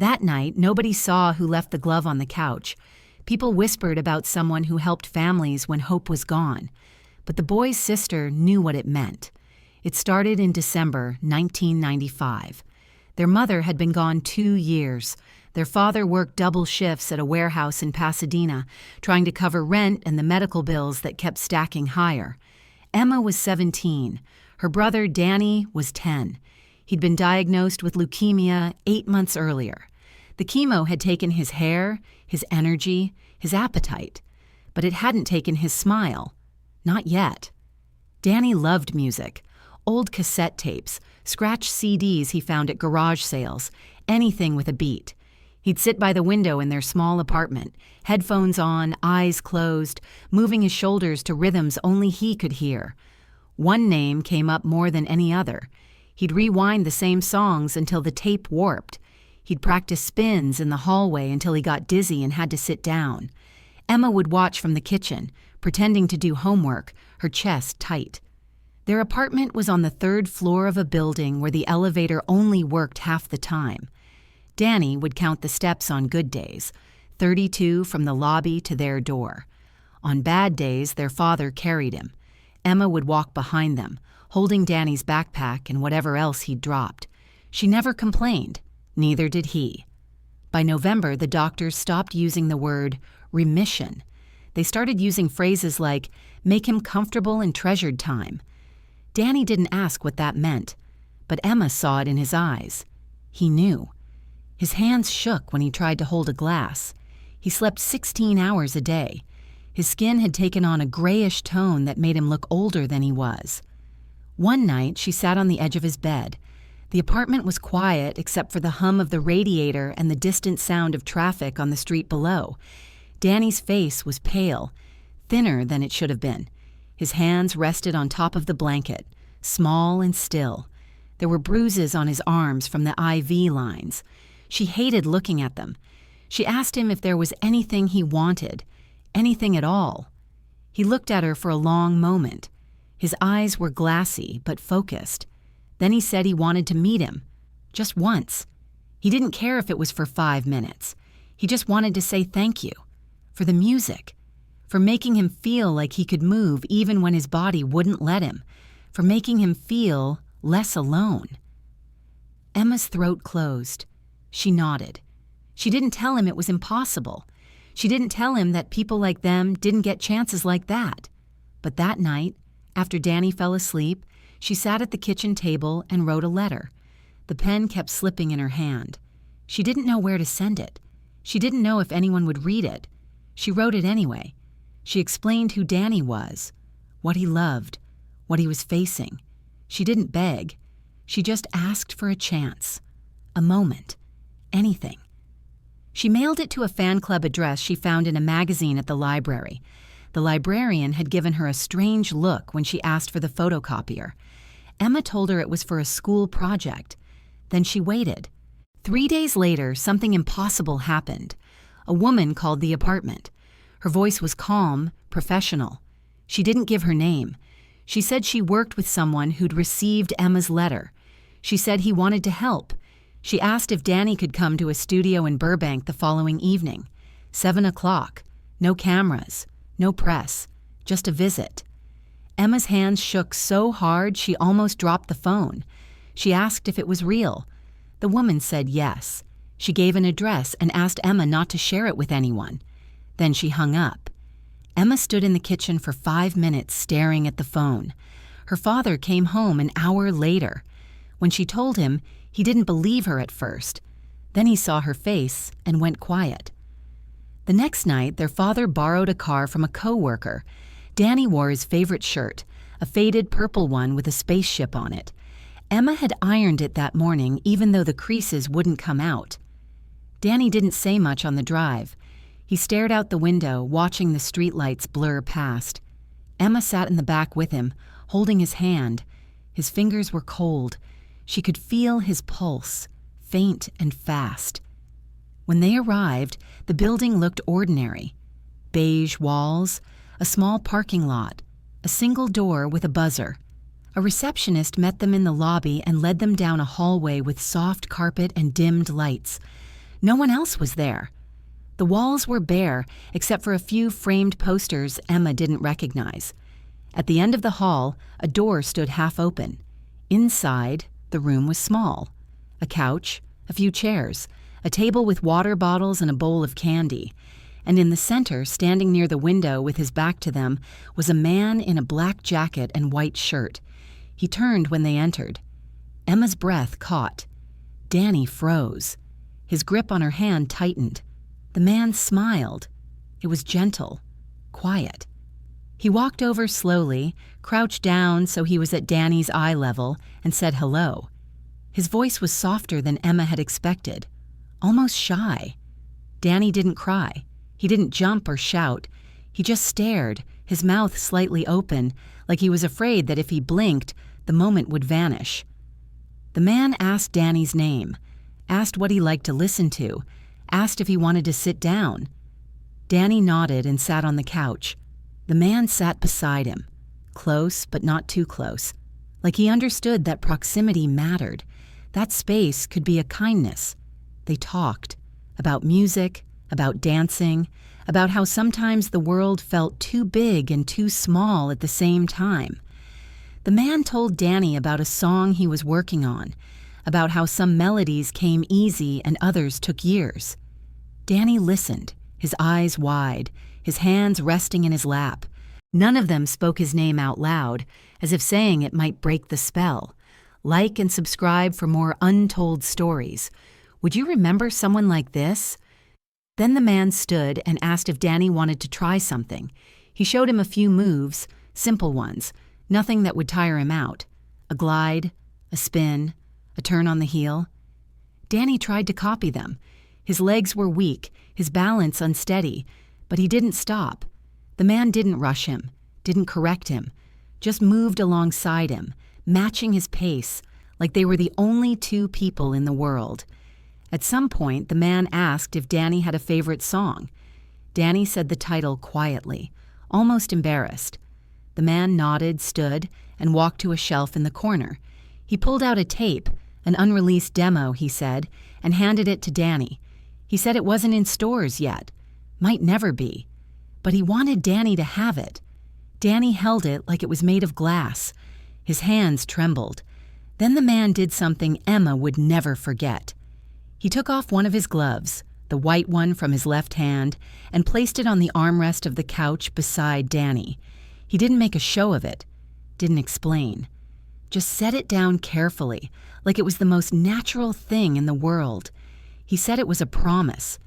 That night, nobody saw who left the glove on the couch. People whispered about someone who helped families when hope was gone. But the boy's sister knew what it meant. It started in December 1995. Their mother had been gone 2 years. Their father worked double shifts at a warehouse in Pasadena, trying to cover rent and the medical bills that kept stacking higher. Emma was 17. Her brother, Danny, was 10. He'd been diagnosed with leukemia 8 months earlier. The chemo had taken his hair, his energy, his appetite. But it hadn't taken his smile. Not yet. Danny loved music. Old cassette tapes, scratched CDs he found at garage sales, anything with a beat. He'd sit by the window in their small apartment, headphones on, eyes closed, moving his shoulders to rhythms only he could hear. One name came up more than any other. He'd rewind the same songs until the tape warped. He'd practice spins in the hallway until he got dizzy and had to sit down. Emma would watch from the kitchen, pretending to do homework, her chest tight. Their apartment was on the 3rd floor of a building where the elevator only worked half the time. Danny would count the steps on good days, 32 from the lobby to their door. On bad days, their father carried him. Emma would walk behind them, holding Danny's backpack and whatever else he'd dropped. She never complained, neither did he. By November, the doctors stopped using the word remission. They started using phrases like, make him comfortable in treasured time. Danny didn't ask what that meant, but Emma saw it in his eyes. He knew. His hands shook when he tried to hold a glass. He slept 16 hours a day. His skin had taken on a grayish tone that made him look older than he was. One night, she sat on the edge of his bed. The apartment was quiet except for the hum of the radiator and the distant sound of traffic on the street below. Danny's face was pale, thinner than it should have been. His hands rested on top of the blanket, small and still. There were bruises on his arms from the IV lines. She hated looking at them. She asked him if there was anything he wanted, anything at all. He looked at her for a long moment. His eyes were glassy but focused. Then he said he wanted to meet him, just once. He didn't care if it was for 5 minutes. He just wanted to say thank you, for the music, for making him feel like he could move even when his body wouldn't let him, for making him feel less alone. Emma's throat closed. She nodded. She didn't tell him it was impossible. She didn't tell him that people like them didn't get chances like that. But that night, after Danny fell asleep, she sat at the kitchen table and wrote a letter. The pen kept slipping in her hand. She didn't know where to send it. She didn't know if anyone would read it. She wrote it anyway. She explained who Danny was, what he loved, what he was facing. She didn't beg. She just asked for a chance, a moment, anything. She mailed it to a fan club address she found in a magazine at the library. The librarian had given her a strange look when she asked for the photocopier. Emma told her it was for a school project. Then she waited. 3 days later, something impossible happened. A woman called the apartment. Her voice was calm, professional. She didn't give her name. She said she worked with someone who'd received Emma's letter. She said he wanted to help. She asked if Danny could come to a studio in Burbank the following evening. 7 o'clock. No cameras. No press. Just a visit. Emma's hands shook so hard she almost dropped the phone. She asked if it was real. The woman said yes. She gave an address and asked Emma not to share it with anyone. Then she hung up. Emma stood in the kitchen for 5 minutes staring at the phone. Her father came home an hour later. When she told him, he didn't believe her at first. Then he saw her face and went quiet. The next night, their father borrowed a car from a co-worker. Danny wore his favorite shirt, a faded purple one with a spaceship on it. Emma had ironed it that morning, even though the creases wouldn't come out. Danny didn't say much on the drive. He stared out the window, watching the streetlights blur past. Emma sat in the back with him, holding his hand. His fingers were cold. She could feel his pulse, faint and fast. When they arrived, the building looked ordinary. Beige walls, a small parking lot, a single door with a buzzer. A receptionist met them in the lobby and led them down a hallway with soft carpet and dimmed lights. No one else was there. The walls were bare, except for a few framed posters Emma didn't recognize. At the end of the hall, a door stood half open. Inside, the room was small. A couch, a few chairs, a table with water bottles and a bowl of candy. And in the center, standing near the window with his back to them, was a man in a black jacket and white shirt. He turned when they entered. Emma's breath caught. Danny froze. His grip on her hand tightened. The man smiled. It was gentle, quiet. He walked over slowly, crouched down so he was at Danny's eye level, and said hello. His voice was softer than Emma had expected, almost shy. Danny didn't cry. He didn't jump or shout. He just stared, his mouth slightly open, like he was afraid that if he blinked, the moment would vanish. The man asked Danny's name, asked what he liked to listen to, asked if he wanted to sit down. Danny nodded and sat on the couch. The man sat beside him, close but not too close, like he understood that proximity mattered. That space could be a kindness. They talked about music, about dancing, about how sometimes the world felt too big and too small at the same time. The man told Danny about a song he was working on, about how some melodies came easy and others took years. Danny listened, his eyes wide, his hands resting in his lap. None of them spoke his name out loud, as if saying it might break the spell. Like and subscribe for more untold stories. Would you remember someone like this? Then the man stood and asked if Danny wanted to try something. He showed him a few moves, simple ones, nothing that would tire him out. A glide, a spin, a turn on the heel. Danny tried to copy them. His legs were weak, his balance unsteady, but he didn't stop. The man didn't rush him, didn't correct him, just moved alongside him, matching his pace, like they were the only two people in the world. At some point, the man asked if Danny had a favorite song. Danny said the title quietly, almost embarrassed. The man nodded, stood, and walked to a shelf in the corner. He pulled out a tape, an unreleased demo, he said, and handed it to Danny. He said it wasn't in stores yet, might never be, but he wanted Danny to have it. Danny held it like it was made of glass. His hands trembled. Then the man did something Emma would never forget. He took off one of his gloves, the white one from his left hand, and placed it on the armrest of the couch beside Danny. He didn't make a show of it, didn't explain. Just set it down carefully, like it was the most natural thing in the world. He said it was a promise,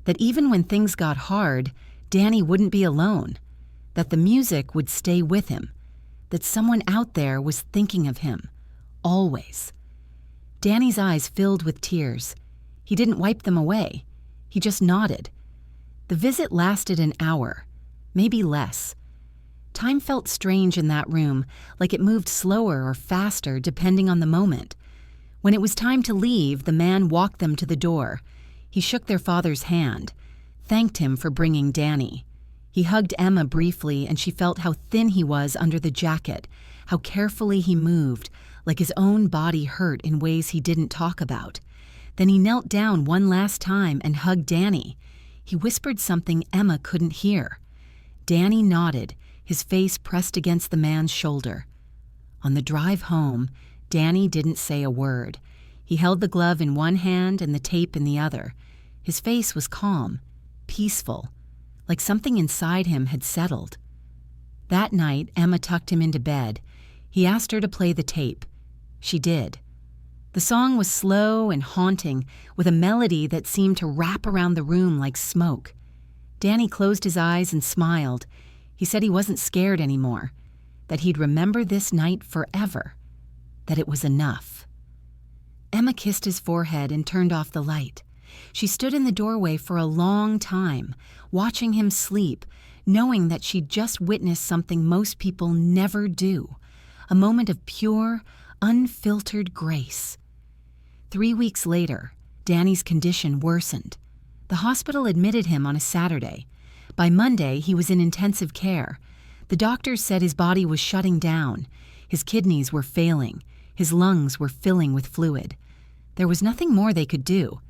that even when things got hard, Danny wouldn't be alone, that the music would stay with him, that someone out there was thinking of him, always. Danny's eyes filled with tears. He didn't wipe them away. He just nodded. The visit lasted an hour, maybe less. Time felt strange in that room, like it moved slower or faster depending on the moment. When it was time to leave, the man walked them to the door. He shook their father's hand, thanked him for bringing Danny. He hugged Emma briefly, and she felt how thin he was under the jacket, how carefully he moved, like his own body hurt in ways he didn't talk about. Then he knelt down one last time and hugged Danny. He whispered something Emma couldn't hear. Danny nodded, his face pressed against the man's shoulder. On the drive home, Danny didn't say a word. He held the glove in one hand and the tape in the other. His face was calm, peaceful, like something inside him had settled. That night, Emma tucked him into bed. He asked her to play the tape. She did. The song was slow and haunting, with a melody that seemed to wrap around the room like smoke. Danny closed his eyes and smiled. He said he wasn't scared anymore, that he'd remember this night forever, that it was enough. Emma kissed his forehead and turned off the light. She stood in the doorway for a long time, watching him sleep, knowing that she'd just witnessed something most people never do, a moment of pure, unfiltered grace. 3 weeks later, Danny's condition worsened. The hospital admitted him on a Saturday. By Monday, he was in intensive care. The doctors said his body was shutting down. His kidneys were failing. His lungs were filling with fluid. There was nothing more they could do.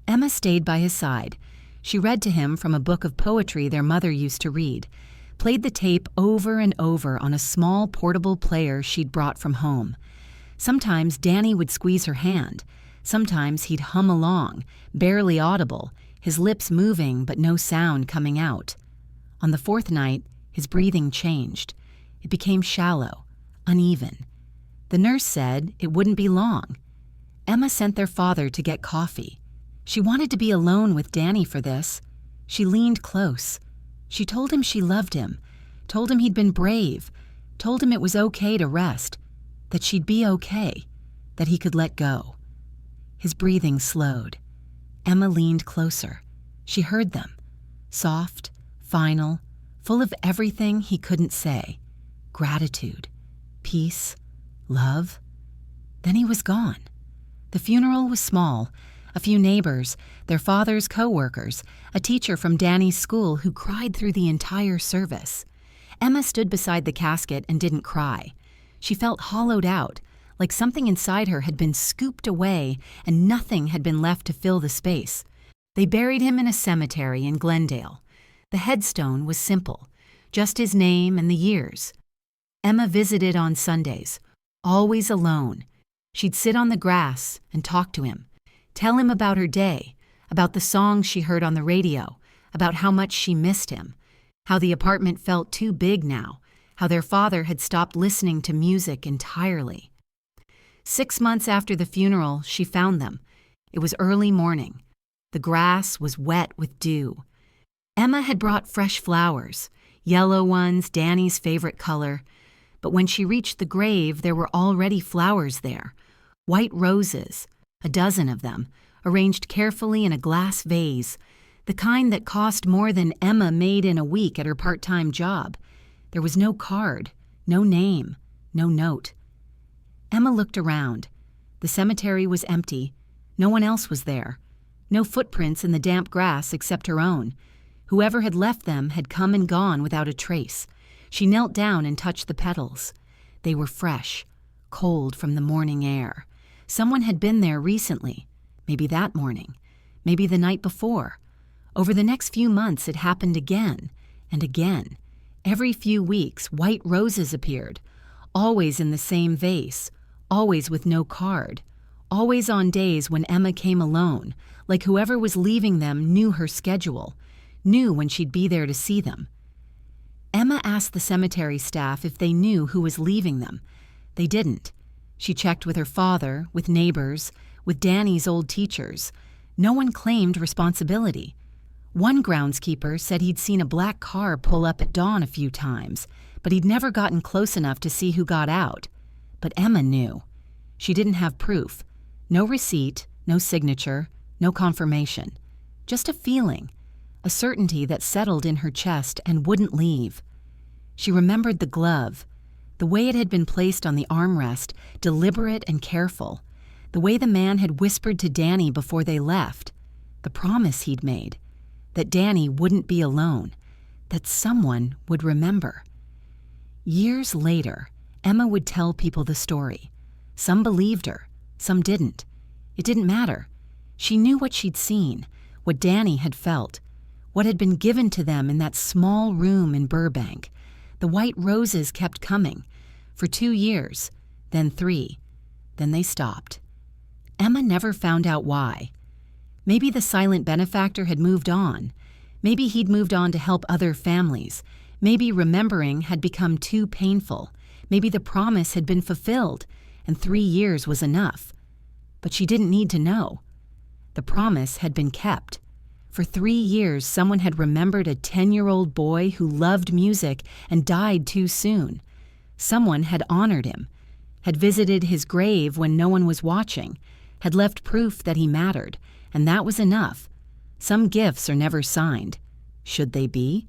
Emma stayed by his side. She read to him from a book of poetry their mother used to read, played the tape over and over on a small portable player she'd brought from home. Sometimes Danny would squeeze her hand. Sometimes he'd hum along, barely audible, his lips moving but no sound coming out. On the fourth night, his breathing changed. It became shallow, uneven. The nurse said it wouldn't be long. Emma sent their father to get coffee. She wanted to be alone with Danny for this. She leaned close. She told him she loved him, told him he'd been brave, told him it was okay to rest, that she'd be okay, that he could let go. His breathing slowed. Emma leaned closer. She heard them, soft, final, full of everything he couldn't say. Gratitude, peace, love. Then he was gone. The funeral was small. A few neighbors, their father's co-workers, a teacher from Danny's school who cried through the entire service. Emma stood beside the casket and didn't cry. She felt hollowed out, like something inside her had been scooped away and nothing had been left to fill the space. They buried him in a cemetery in Glendale. The headstone was simple, just his name and the years. Emma visited on Sundays, always alone. She'd sit on the grass and talk to him, tell him about her day, about the songs she heard on the radio, about how much she missed him, how the apartment felt too big now, how their father had stopped listening to music entirely. 6 months after the funeral, she found them. It was early morning. The grass was wet with dew. Emma had brought fresh flowers, yellow ones, Danny's favorite color. But when she reached the grave, there were already flowers there, white roses, a dozen of them, arranged carefully in a glass vase, the kind that cost more than Emma made in a week at her part-time job. There was no card, no name, no note. Emma looked around. The cemetery was empty. No one else was there. No footprints in the damp grass except her own. Whoever had left them had come and gone without a trace. She knelt down and touched the petals. They were fresh, cold from the morning air. Someone had been there recently, maybe that morning, maybe the night before. Over the next few months, it happened again and again. Every few weeks, white roses appeared, always in the same vase, always with no card, always on days when Emma came alone, like whoever was leaving them knew her schedule, knew when she'd be there to see them. Emma asked the cemetery staff if they knew who was leaving them. They didn't. She checked with her father, with neighbors, with Danny's old teachers. No one claimed responsibility. One groundskeeper said he'd seen a black car pull up at dawn a few times, but he'd never gotten close enough to see who got out. But Emma knew. She didn't have proof. No receipt, no signature, no confirmation. Just a feeling, a certainty that settled in her chest and wouldn't leave. She remembered the glove, the way it had been placed on the armrest, deliberate and careful, the way the man had whispered to Danny before they left, the promise he'd made, that Danny wouldn't be alone, that someone would remember. Years later, Emma would tell people the story. Some believed her, some didn't. It didn't matter. She knew what she'd seen, what Danny had felt, what had been given to them in that small room in Burbank. The white roses kept coming, for 2 years, then 3, then they stopped. Emma never found out why. Maybe the silent benefactor had moved on. Maybe he'd moved on to help other families. Maybe remembering had become too painful. Maybe the promise had been fulfilled, and 3 years was enough. But she didn't need to know. The promise had been kept. For 3 years, someone had remembered a 10-year-old boy who loved music and died too soon. Someone had honored him, had visited his grave when no one was watching, had left proof that he mattered, and that was enough. Some gifts are never signed. Should they be?